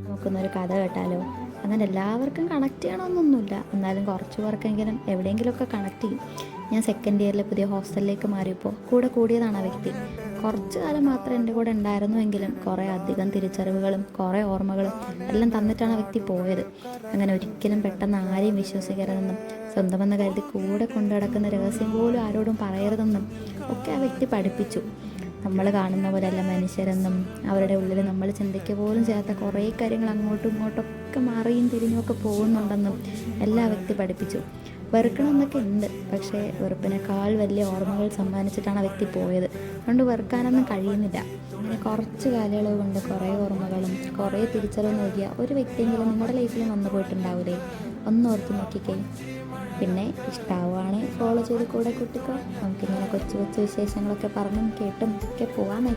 നോക്കുന്നൊരു കഥ കേട്ടാലോ? അങ്ങനെ എല്ലാവർക്കും കണക്ട് ചെയ്യണമെന്നൊന്നുമില്ല, എന്നാലും കുറച്ച് പേർക്കെങ്കിലും എവിടെയെങ്കിലുമൊക്കെ കണക്ട് ചെയ്യും. ഞാൻ സെക്കൻഡ് ഇയറിൽ പുതിയ ഹോസ്റ്റലിലേക്ക് മാറിയപ്പോൾ കൂടെ കൂടിയതാണ് ആ വ്യക്തി. കുറച്ച് കാലം മാത്രം എൻ്റെ കൂടെ ഉണ്ടായിരുന്നുവെങ്കിലും കുറേ അധികം തിരിച്ചറിവുകളും കുറേ ഓർമ്മകളും എല്ലാം തന്നിട്ടാണ് ആ വ്യക്തി പോയത്. അങ്ങനെ ഒരിക്കലും പെട്ടെന്ന് ആരെയും വിശ്വസിക്കരുതെന്നും സ്വന്തമെന്ന് കരുതി കൂടെ കൊണ്ടു നടക്കുന്ന രഹസ്യം പോലും ആരോടും പറയരുതെന്നും ഒക്കെ ആ വ്യക്തി പഠിപ്പിച്ചു. നമ്മൾ കാണുന്ന പോലെയല്ല മനുഷ്യരെന്നും അവരുടെ ഉള്ളിൽ നമ്മൾ ചിന്തിക്കുക പോലും ചെയ്യാത്ത കുറേ കാര്യങ്ങൾ അങ്ങോട്ടും ഇങ്ങോട്ടൊക്കെ മാറിയും തിരിഞ്ഞുമൊക്കെ പോകുന്നുണ്ടെന്നും എല്ലാ വ്യക്തി പഠിപ്പിച്ചു. വെറുക്കണമെന്നൊക്കെ ഉണ്ട്, പക്ഷേ വെറുപ്പിനേക്കാൾ വലിയ ഓർമ്മകൾ സമ്മാനിച്ചിട്ടാണ് ആ വ്യക്തി പോയത്. അതുകൊണ്ട് വെറുക്കാനൊന്നും കഴിയുന്നില്ല. അങ്ങനെ കുറച്ച് കാലയളവ് കൊണ്ട് കുറേ ഓർമ്മകളും കുറേ തിരിച്ചറിവ് നൽകിയ ഒരു വ്യക്തിയെങ്കിലും നിങ്ങളുടെ ലൈഫിൽ വന്നു പോയിട്ടുണ്ടാവില്ലേ? ഒന്ന് ഓർത്ത് നോക്കിക്കേ. പിന്നെ ഇഷ്ടമാവുകയാണെങ്കിൽ ഫോളോ ചെയ്ത് കൂടെ കൂട്ടിക്കോ. നമുക്കിങ്ങനെ കൊച്ചു കൊച്ചു വിശേഷങ്ങളൊക്കെ പറഞ്ഞും കേട്ടും ഒക്കെ പോകാമേ.